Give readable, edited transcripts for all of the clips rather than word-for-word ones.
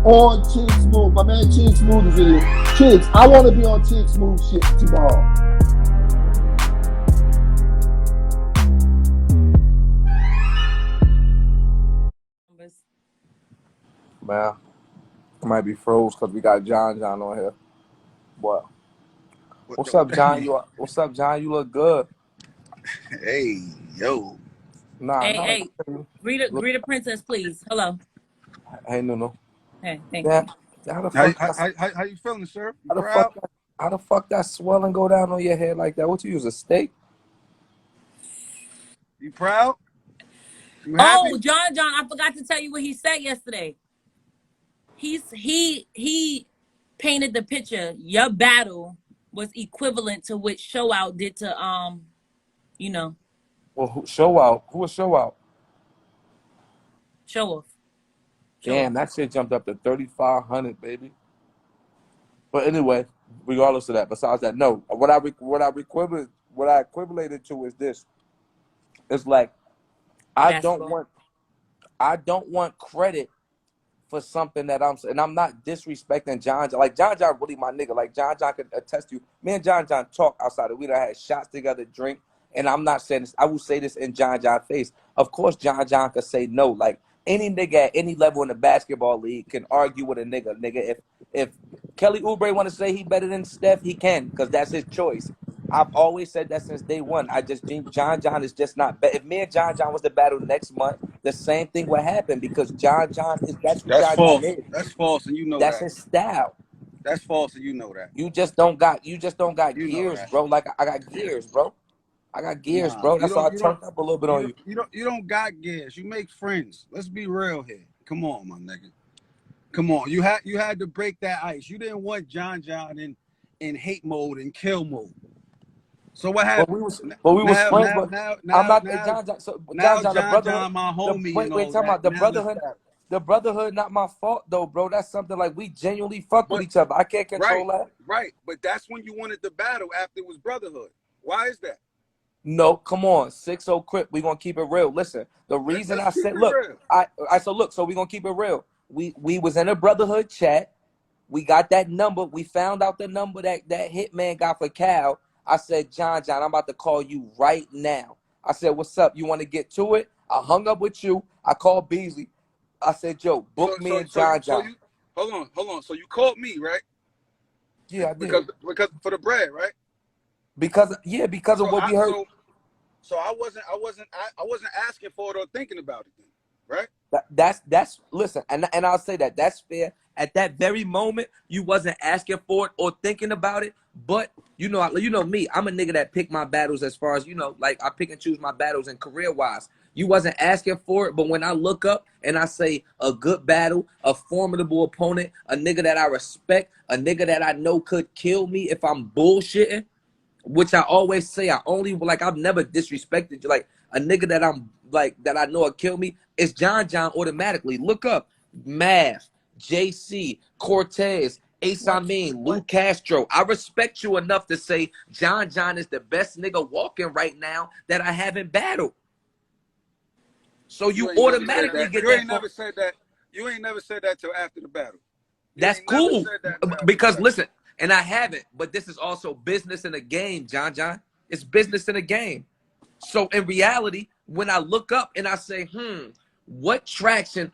on Chick Smooth. My man Chick Smooth is in here. Chicks, I want to be on Chick Smooth shit tomorrow. Man, I might be froze because we got John on here. What? What's up, John? What's up, John? You look good. Hey, yo. Nah, Hey, greet a princess, please. Hello. Hey, no. Hey, thank Yeah. you. How you feeling, sir? You proud? How the fuck that swelling go down on your head like that? What you use, a steak? You proud? You happy? Oh, John, I forgot to tell you what he said yesterday. He painted the picture. Your battle was equivalent to what Show Out did to you know. Well, Show Out? Who was Show Out? Show Off. Damn, that shit jumped up to 3,500, baby. But anyway, regardless of that, besides that, no. What I equivalated to is this. It's like I don't want credit for something that and I'm not disrespecting John. Like John really my nigga. Like John could attest to you. Me and John talk outside of we done had shots together, drink, and I'm not saying this. I will say this in John's face. Of course, John could say no. Like any nigga at any level in the basketball league can argue with a nigga. Nigga, if Kelly Oubre want to say he better than Steph, he can, because that's his choice. I've always said that since day one. I just think John is just not better. If me and John was to battle next month, the same thing would happen, because John is that's false. Is. That's false, and you know that's that. his style. That's false, and you know that. You just don't got gears, bro. Like I got gears, bro. I got gears, bro. That's why I turned up a little bit on you. You don't got gears. You make friends. Let's be real here. Come on, my nigga. Come on. You had to break that ice. You didn't want John in hate mode and kill mode. So what happened? But we was friends. I'm not John. So John, the brotherhood, my homie. Wait, talking about the brotherhood. The brotherhood, not my fault though, bro. That's something like we genuinely fuck with each other. I can't control that. Right, but that's when you wanted the battle after it was brotherhood. Why is that? No, come on, 6-0 Crip. We gonna keep it real. Listen, the reason I said, look, so we gonna keep it real. We was in a brotherhood chat. We got that number. We found out the number that hitman got for Cal. I said, John, I'm about to call you right now. I said, what's up? You want to get to it? I hung up with you. I called Beasley. I said, yo, book me and John. Hold on. So you called me, right? Yeah, I did. Because for the bread, right? Because of what we heard. So I wasn't asking for it or thinking about it, right? That's listen, and I'll say that's fair. At that very moment, you wasn't asking for it or thinking about it. But you know me, I'm a nigga that pick my battles as far as, like I pick and choose my battles and career wise. You wasn't asking for it, but when I look up and I say a good battle, a formidable opponent, a nigga that I respect, a nigga that I know could kill me if I'm bullshitting, which I always say, I've never disrespected you. Like a nigga that I'm like, that I know will kill me, it's John automatically. Look up Math, JC, Cortez, Ace Amin, Lou Castro. I respect you enough to say John is the best nigga walking right now that I haven't battled. So you automatically get that. You ain't never said that. You ain't never said that till after the battle. That's cool. Because listen, and I haven't, but this is also business in a game, John. It's business in a game. So in reality, when I look up and I say, what traction,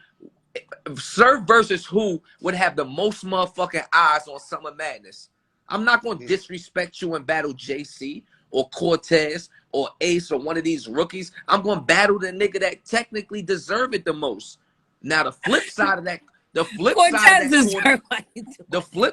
Surf versus who would have the most motherfucking eyes on Summer Madness? I'm not going to disrespect you and battle JC or Cortez or Ace or one of these rookies. I'm going to battle the nigga that technically deserve it the most. Now, the flip side of that, the flip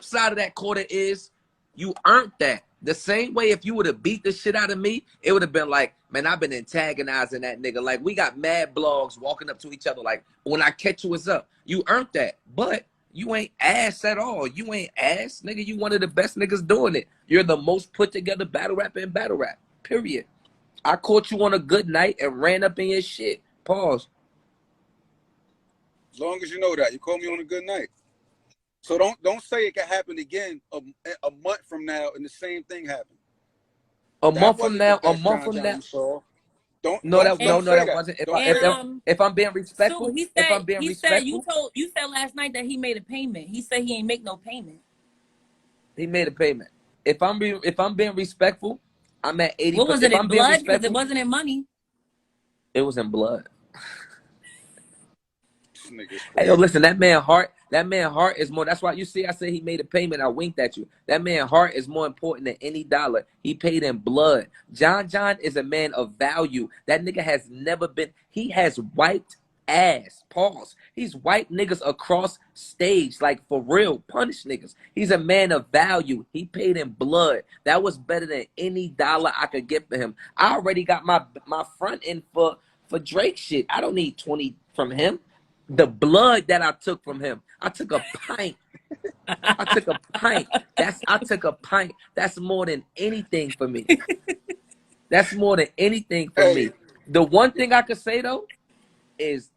side of that quarter is you earned that. The same way if you would have beat the shit out of me, it would have been like, man, I've been antagonizing that nigga. Like, we got mad blogs walking up to each other. Like, when I catch you, it's up. You earned that. But you ain't ass at all. You ain't ass, nigga. You one of the best niggas doing it. You're the most put together battle rapper in battle rap. Period. I caught you on a good night and ran up in your shit. Pause. As long as you know that. You called me on a good night. So don't say it can happen again a month from now and the same thing happened. A month from now. That No, that don't say that that. wasn't. Don't say that. If I'm being So respectful, if I'm being he said respectful, you said last night that he made a payment. He said he ain't make no payment. he made a payment. If I'm being respectful, I'm at 80. What was it If in I'm being blood? Because it respectful, wasn't in money. it was in blood. This nigga's Hey, yo, crazy. listen, that man heart is more. That's why you see I say he made a payment. I winked at you. That man heart is more important than any dollar. He paid in blood. John is a man of value. That nigga has never been. He has wiped ass. Pause. He's wiped niggas across stage, like for real. Punish niggas. He's a man of value. He paid in blood. That was better than any dollar I could get for him. I already got my front end for Drake shit. I don't need 20 from him. The blood that I took from him, I took a pint. I took a pint. I took a pint. That's more than anything for me. That's more than anything for Hey, me. The one thing I could say though is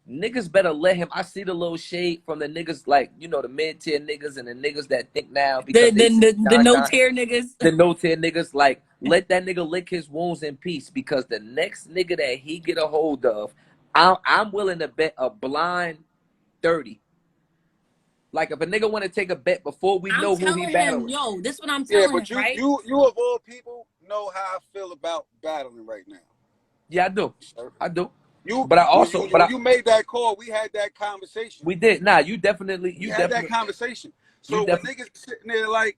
niggas better let him. I see the little shade from the niggas, like, you know, the mid-tier niggas and the niggas that think now because they see The John no John, tier niggas. the no-tier niggas, like, let that nigga lick his wounds in peace, because the next nigga that he get a hold of, I'm willing to bet a blind 30. Like, if a nigga want to take a bet before we I'm know who he telling him, battling. yo, this is what I'm yeah, telling him, but you right? of all people know how I feel about battling right now. Yeah, I do. Sir. I do. You But I when also, when you made that call, we had that conversation. we did. Nah, you definitely, We had that conversation. you So when definitely, niggas sitting there like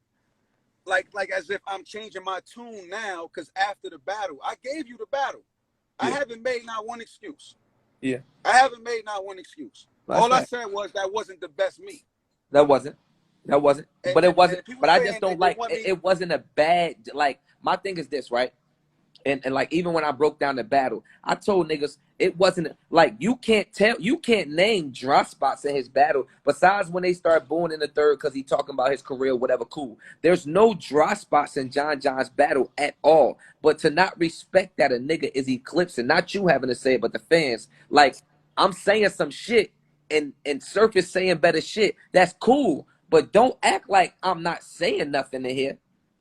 as if I'm changing my tune now, because after the battle, I gave you the battle. I Yeah. haven't made not one excuse. Yeah. I haven't made not one excuse. That's All I right. said was that wasn't the best me. That wasn't. But it wasn't. And people But I just saying don't they like. want me. It wasn't a bad. Like, my thing is this, right? And like, even when I broke down the battle, I told niggas it wasn't like, you can't name dry spots in his battle besides when they start booing in the third because he talking about his career, whatever. Cool. There's no dry spots in John's battle at all. But to not respect that a nigga is eclipsing, not you having to say it, but the fans. Like, I'm saying some shit and Surf is saying better shit. That's cool. But don't act like I'm not saying nothing in here.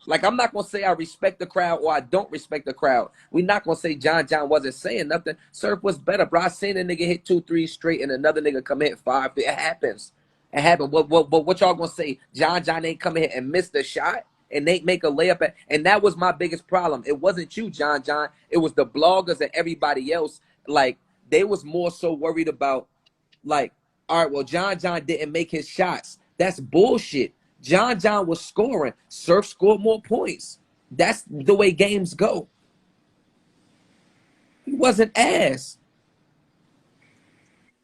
Like, I'm not gonna say I respect the crowd or I don't respect the crowd. We're not gonna say John wasn't saying nothing. Surf was better, bro. I seen a nigga hit 2-3 straight and another nigga come hit 5. It happens. It happened. What y'all gonna say? John ain't come here and missed a shot and they make a layup and that was my biggest problem. It wasn't you, John. It was the bloggers and everybody else. Like, they was more so worried about, like, all right, well, John didn't make his shots. That's bullshit. John was scoring. Surf scored more points. That's the way games go. He wasn't ass.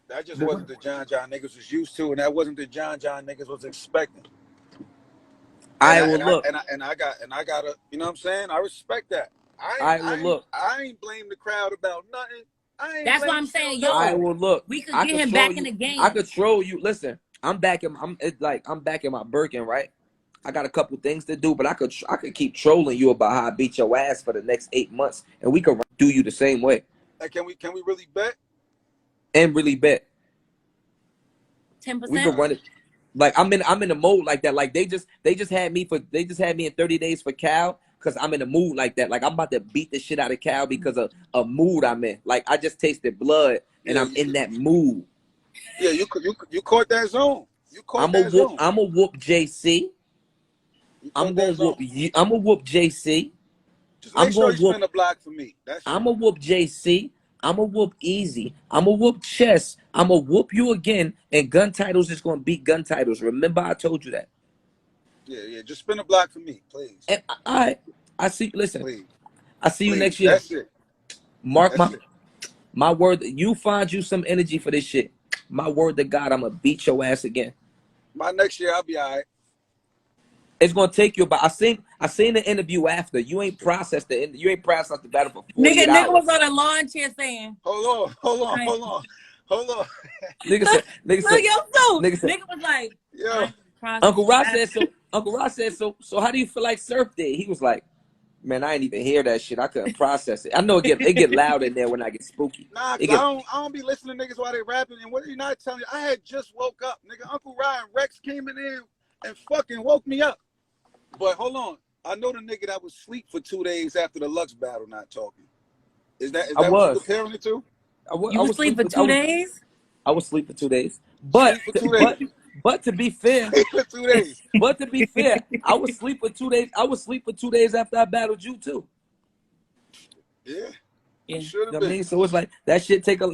That just wasn't the John niggas was used to, and that wasn't the John niggas was expecting. I will look. I got a, you know what I'm saying? I respect that. I will look. I ain't blame the crowd about nothing. I ain't. That's what I'm saying, yo. I will look. We could I get him control back in you. the game. I control you. Listen, I'm back in my Birkin, right? I got a couple things to do, but I could keep trolling you about how I beat your ass for the next 8 months, and we could do you the same way. Like, can we really bet? And really bet. 10%. We could run it. Like, I'm in a mode like that. Like, they just had me in 30 days for Cal because I'm in a mood like that. Like, I'm about to beat the shit out of Cal because of a mood I'm in. Like, I just tasted blood and I'm in that mood. Yeah, you caught that zone. You caught that zone. I'm a whoop JC. I'm gonna whoop you. I'm gonna whoop JC. Just make sure you spin a block for me. I'm gonna whoop JC. I'm gonna whoop Easy. I'm gonna whoop Chess. I'm gonna whoop you again. And Gun Titles is gonna beat Gun Titles. Remember, I told you that. Yeah. Just spin a block for me, please. And I see. Listen, please. I see you next year. That's it. Mark my word. You find you some energy for this shit. My word to God, I'm gonna beat your ass again. My next year, I'll be all right. It's gonna take you, but I seen the interview after. You ain't processed the battle for 48 hours. Nigga was on a lawn chair saying, Hold on. Nigga said, nigga was like, yo. Uncle Ross said so. So how do you feel like Surf did? He was like, man, I ain't even hear that shit. I couldn't process it. I know it get loud in there when I get spooky. Nah, I don't be listening to niggas while they rapping. And what are you not telling me? I had just woke up, nigga. Uncle Ryan Rex came in there and fucking woke me up. But hold on, I know the nigga that was asleep for 2 days after the Lux battle not talking. Is that I what you're was. comparing it to? You was asleep for 2 days? I was asleep for 2 days. Sleep for 2 days. But to be fair, Sleep for 2 days. but to be fair, I was asleep for 2 days. I was asleep for 2 days after I battled you too. Yeah. Yeah. Should You have know what been. I mean? So it's like that shit take a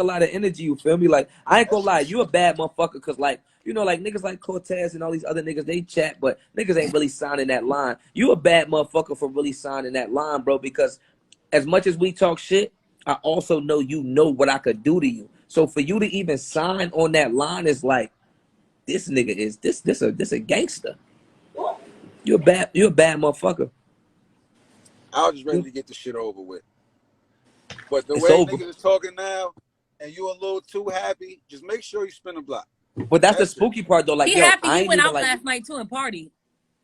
lot of energy, you feel me? Like I ain't gonna lie, you a bad motherfucker cause like, you know, like niggas like Cortez and all these other niggas, they chat, but niggas ain't really signing that line. You a bad motherfucker for really signing that line, bro, because as much as we talk shit, I also know you know what I could do to you. So for you to even sign on that line is like, this nigga is this a gangster. You're a bad motherfucker. I was just ready to get the shit over with. But the It's way over. niggas is talking now, and you a little too happy, just make sure you spin a block. But that's the That's it. spooky part though. Like, He yo, happy I he ain't went even out like, last night too and party.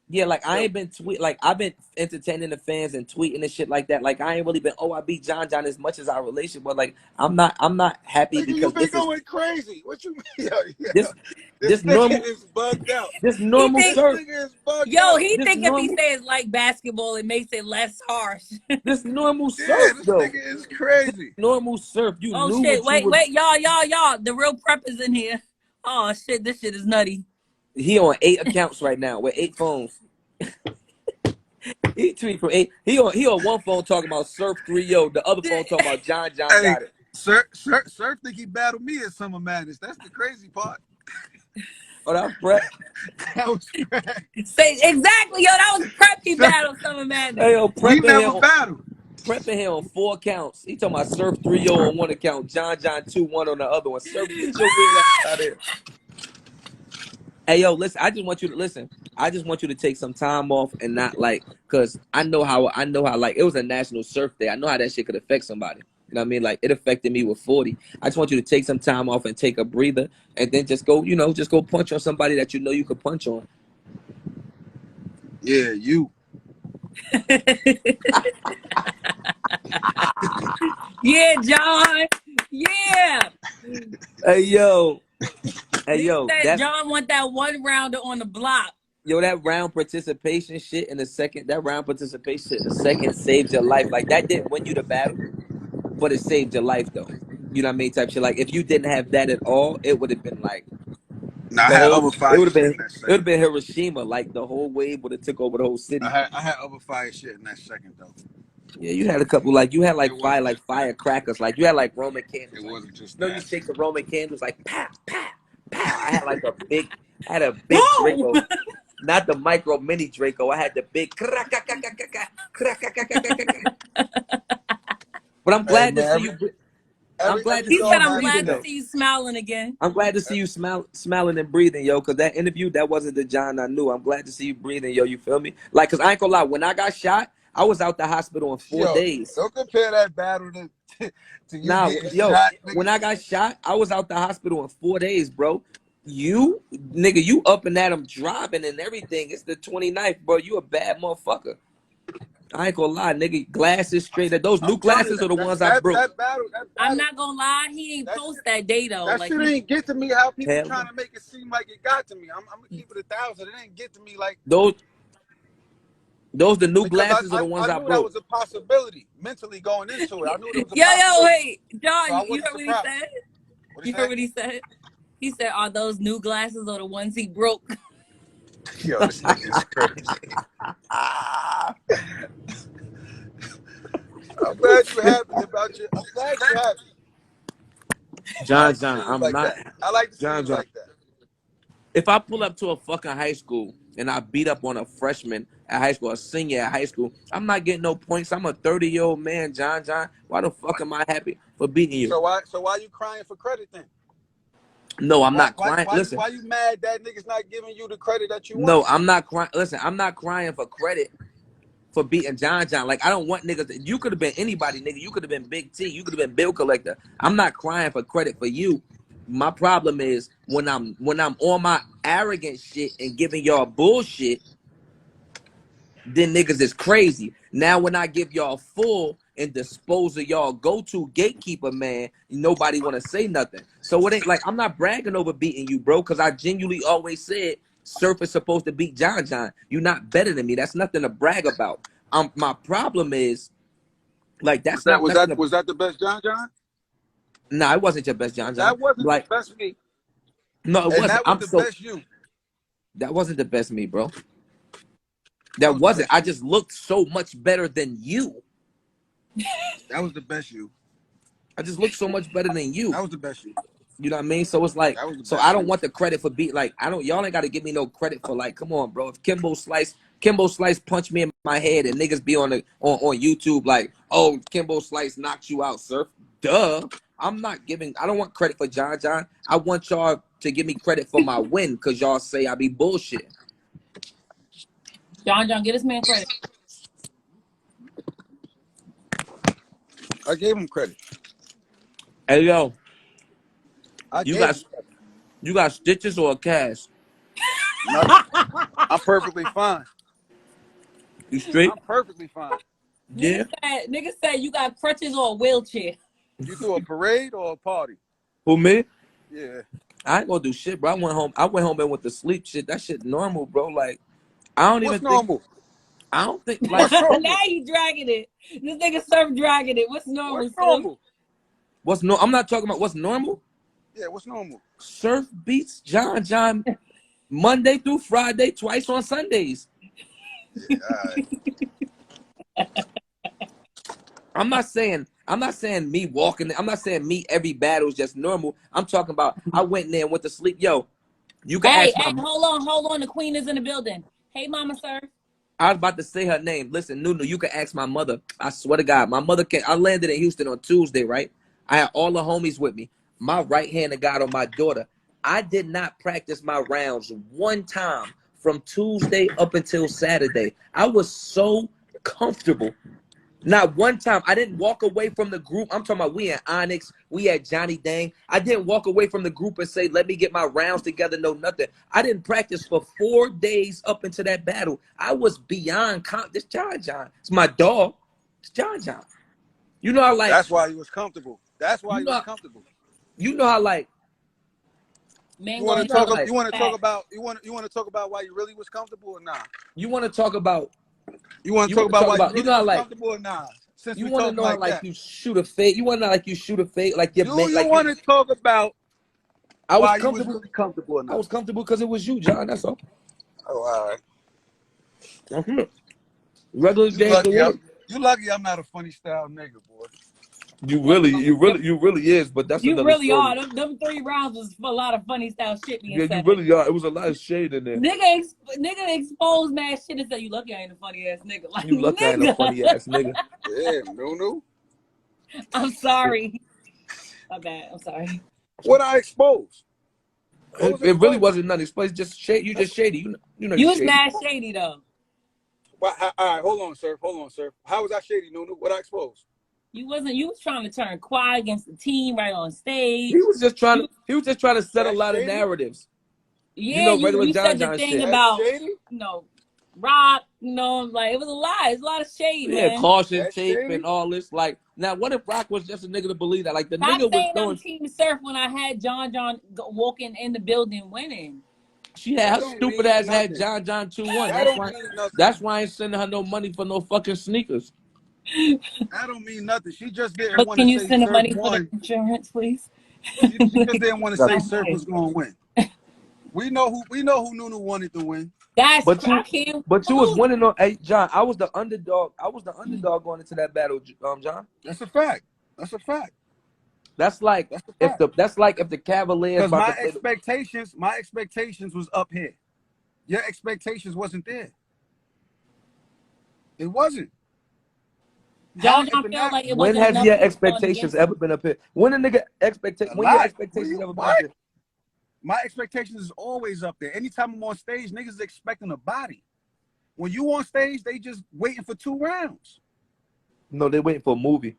yeah, like I Yo, ain't been like I've been entertaining the fans and tweeting and shit like that. Like I ain't really been, oh, I beat John as much as our relationship, but like I'm not happy nigga, you because been going crazy. What you mean? Yo, this this this nigga normal is bugged out. this He normal think, This surf. nigga is bugged yo, out. he This think if he normal says like basketball, it makes it less harsh. this normal Yeah, surf this though. nigga is crazy. Normal surf. You Oh knew shit! what you Wait, were. y'all. The real prep is in here. Oh shit! This shit is nutty. He on 8 accounts right now with 8 phones. He tweet from 8. He on one phone talking about Surf 3-0. The other phone talking about John Hey, got it. Surf think he battled me at Summer Madness. That's the crazy part. Oh, that was Brett. That was crazy. Say exactly, yo. That was preppy Surf, battle Summer Madness. Hey, yo, we never battled. prepping here on 4 accounts. He talking about Surf 3-0 on one account, John 2-1 on the other one. Surf, get your weird ass out of here. Hey, yo, listen. I just want you to listen. I just want you to take some time off and not like, cause I know how like it was a national surf day. I know how that shit could affect somebody. You know what I mean? Like it affected me with 40. I just want you to take some time off and take a breather, and then just go, just go punch on somebody that you know you could punch on. Yeah, you. Yeah, John. Yeah. Hey, yo. Hey, He yo. said John want that one rounder on the block. Yo, that round participation shit in the second saved your life. Like that didn't win you the battle, but it saved your life though. You know what I mean? Type shit. Like if you didn't have that at all, it would have been like Nah, I had other it fire would have shit been in that it would have second. been Hiroshima. Like the whole wave would have took over the whole city. I had other fire shit in that second though. Yeah, you had a couple like It wasn't just firecrackers. Like you had like Roman candles. It Like, wasn't just you that. shake the Roman candles like pow, pow, pow. I had like I had a big Boom! Draco. Not the micro mini Draco. I had the big. But I'm Hey glad to see man, you. I'm glad to every He see said, you dog "I'm has a breathing glad to day. though. see you smiling again." I'm glad to see you smiling and breathing, yo. Cause that interview, that wasn't the John I knew. I'm glad to see you breathing, yo. You feel me? Like, cause I ain't gonna lie. When I got shot, I was out the hospital in 4 Yo, days. don't compare that battle to you Now, getting yo, shot, when nigga. I got shot, I was out the hospital in 4 days, bro. You, nigga, you up and at 'em driving and everything. It's the 29th, bro. You a bad motherfucker. I ain't gonna lie, nigga. Glasses straight. Those new I'm telling you glasses are the ones I that broke. I'm not gonna lie, he ain't that post shit, that day though. that Like shit ain't get to me how people Hell, trying to make it seem like it got to me. I'm gonna keep it 1,000. It ain't get to me like those the new because glasses are the I ones I knew that broke. was a possibility mentally going into it. I knew there was a yo, possibility, wait, so John, I you wasn't heard what he surprised. said? What You he heard say? what he said? He said, "Are those new glasses or the ones he broke?" Yo, this nigga is crazy. I'm glad you're happy about your. I'm glad you're happy. I John, like to see you I'm like not. that. I like to see John, you like that. if I pull up to a fucking high school and I beat up on a freshman at high school, a senior at high school, I'm not getting no points. I'm a 30-year-old man, John. Why the fuck am I happy for beating you? So why you crying for credit then? No, I'm not crying. Listen, Why you mad that niggas not giving you the credit that you want? no, I'm not crying. Listen, I'm not crying for credit for beating John. Like, I don't want niggas. You could have been anybody, nigga. You could have been Big T. You could have been Bill Collector. I'm not crying for credit for you. My problem is when I'm on my arrogant shit and giving y'all bullshit, then niggas is crazy. Now when I give y'all full and dispose of y'all go-to gatekeeper, man, nobody want to say nothing. So it ain't like I'm not bragging over beating you, bro, because I genuinely always said Surf is supposed to beat John. You're not better than me. That's nothing to brag about. My problem is Like that's not nothing. Was that the best John John? Nah, it wasn't your best John John. That wasn't the Like best me, no, it and wasn't. that was the best you. That wasn't the best me, bro. That That was the wasn't. best I you. just looked so much better than you. That was the best you. I just looked so much better than you. That was the best you. You know what I mean? So it's like, That was the so best I don't you. want the credit for being like, I don't, y'all ain't got to give me no credit for like, come on, bro. If Kimbo Slice punched me in my head and niggas be on YouTube like, oh, Kimbo Slice knocked you out, Surf. Duh. I don't want credit for John John. I want y'all to give me credit for my win because y'all say I be bullshit. John, get this man credit. I gave him credit. Hey, yo, you Him. got stitches or a cast? I'm perfectly fine. You straight? I'm perfectly fine. Yeah. Nigga said you got crutches or a wheelchair. You threw a parade or a party? Who, me? Yeah. I ain't gonna do shit, bro. I went home and went to sleep. Shit, that shit normal, bro. Like, I don't What's even think. normal? I don't think like What's normal? Now you dragging it. This nigga Surf dragging it. What's normal? What's normal? what's no. I'm not talking about what's normal. Yeah, what's normal? Surf beats John John Monday through Friday, twice on Sundays. Yeah, all right. I'm not saying me walking. I'm not saying me every battle is just normal. I'm talking about I went in there and went to sleep. Yo, you can Hey, ask my. hold on. The queen is in the building. Hey, Mama Surf. I was about to say her name. Listen, Nunu, you can ask my mother. I swear to God, my mother came. I landed in Houston on Tuesday, right? I had all the homies with me. My right hand of God on my daughter. I did not practice my rounds one time from Tuesday up until Saturday. I was so comfortable. Not one time. I didn't walk away from the group. I'm talking about we had Onyx. We had Johnny Dang. I didn't walk away from the group and say, let me get my rounds together. No, nothing. I didn't practice for 4 days up into that battle. I was beyond this John John. It's my dog. It's John John. You know how like That's why he was comfortable. That's why he was you comfortable. know how like Man, You want to know talk? like- You want to talk about? You want to talk about why you really was comfortable or not? you want to talk about You want to You talk wanna about talk why about- you you really know, was like- comfortable or not? Since you we want to talking know like how like that. you shoot a fade. You want to know like you shoot a fade like your Do man, you like want to talk about I was why you was comfortable. really comfortable or I not? was comfortable because it was you, John. That's all. Oh, all right. That's it. Regular You day to lucky. work. You lucky. I'm not a funny style nigga, boy. You really is, but that's you another really story. are. Them 3 rounds was a lot of funny style shit being Yeah, you said. really are. It was a lot of shade in there. Nigga exposed mad shit and said, you lucky I ain't a funny ass nigga. Like, You lucky I ain't a nigga. funny ass nigga. Yeah, no. I'm sorry. My bad. I'm sorry. What I exposed? It really wasn't nothing. It's just shade. You just shady. You know You you was shady. mad shady though. All right, hold on, sir. How was I shady, Nunu? What I exposed? You was trying to turn quiet against the team right on stage. He was just trying to set a That's lot of shady? narratives. Yeah, Regular you John said the John thing shit. about, That's shady? Rock, like it was a lie. It's a lot of shade, Yeah, man. caution That's tape shady? and all this. Like, now what if Rock was just a nigga to believe that? Like the Stop nigga was saying I'm throwing. Team Surf when I had John walking in the building winning. She had That her don't stupid mean ass had nothing. John John 2-1. That don't mean nothing. That's why I ain't sending her no money for no fucking sneakers. That don't mean nothing. She just didn't But want can to you say send the Surf money for the won. insurance, please? She just didn't want to say Okay. Surf was going to win. We know who Nunu wanted to win. That's But I can't. you was winning on. Hey, John, I was the underdog. I was the underdog going into that battle, John. That's a fact. That's a fact. That's like That's a fact. if the Cavaliers Because about my to play expectations was up here. Your expectations wasn't there. It wasn't. John If the felt like it when wasn't has enough your people going expectations against ever him. been up here? When a nigga A when your lot. expectations ever been What? up here? My expectations is always up there. Anytime I'm on stage, niggas expecting a body. When you on stage, they just waiting for 2 rounds. No, they waiting for a movie.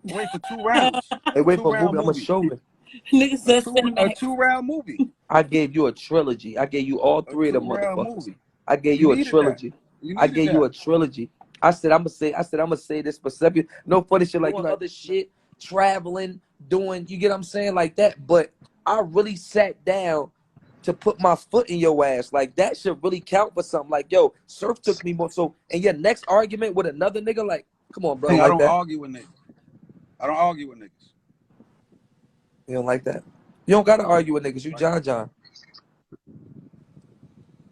Wait for 2 rounds. They wait for a Two-round movie. I'm a showman. Niggas said A cinematic. 2-round movie. I gave you a trilogy. I gave you all A 3 of them 2-round motherfuckers. movie. I gave You you a needed trilogy. You I needed gave you that. a trilogy. I said I'm gonna say this specific. No funny shit like doing other shit, traveling, doing. You get what I'm saying like that. But I really sat down to put my foot in your ass. Like that should really count for something. Like yo, Surf took me more. So in your next argument with another nigga, like Come on, bro. I Don't like don't that? argue with niggas. I don't argue with niggas. You don't like that? You don't gotta argue with niggas. You John John.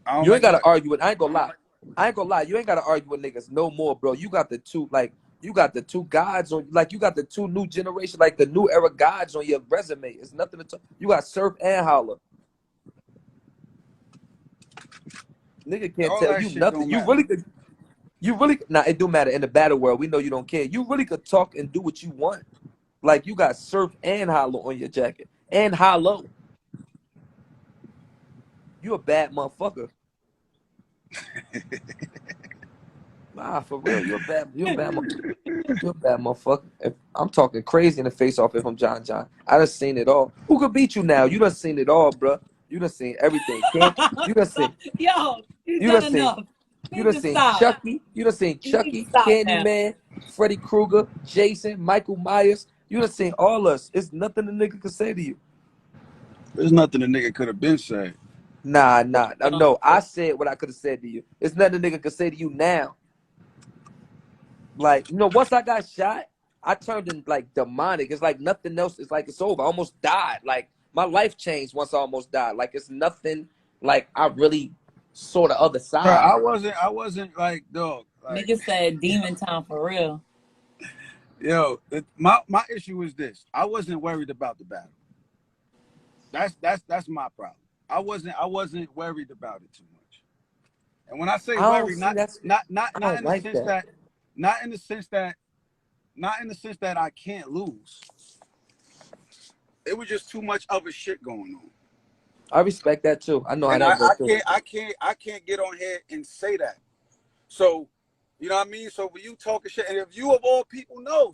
I don't You ain't like gotta what? argue with. I ain't gonna lie. I ain't gonna lie. You ain't gotta argue with niggas no more, bro. You got the two, like, you got the two gods on, like, you got the two new generation, like the new era gods on your resume. It's nothing to talk. You got Surf and Holler. Nigga can't All tell that you shit nothing. don't matter. You really, nah, it do matter in the battle world. We know you don't care. You really could talk and do what you want. Like, you got Surf and Holler on your jacket. And Hollow. You a bad motherfucker. Nah, for real. You're a bad motherfucker. If I'm talking crazy in the face off if I'm John John. I done seen it all. Who could beat you now? You done seen it all, bro. You done seen everything. You done seen Yo, you you done done seen enough. you You done need to seen stop. Chucky. You done seen You need to Chucky, stop now. Candyman, Freddy Krueger, Jason, Michael Myers. You done seen all us. It's nothing a nigga could say to you. There's nothing a nigga could have been said. Nah. No, I said what I could have said to you. It's nothing a nigga could say to you now. Like, once I got shot, I turned in like demonic. It's like nothing else. It's like it's over. I almost died. Like, my life changed once I almost died. Like, it's nothing. Like, I really saw the other Bro, side. I wasn't like, dog. Like, Nigga said demon time for real. yo, my issue is this. I wasn't worried about the battle. That's my problem. I wasn't worried about it too much. And when I say I don't worried, see that's. I not don't in the like sense that. that not in the sense that I can't lose. It was just too much other shit going on. I respect that too. I know how And that goes too. I can't get on here and say that. So, you know what I mean? So when you talking shit, and if you of all people know,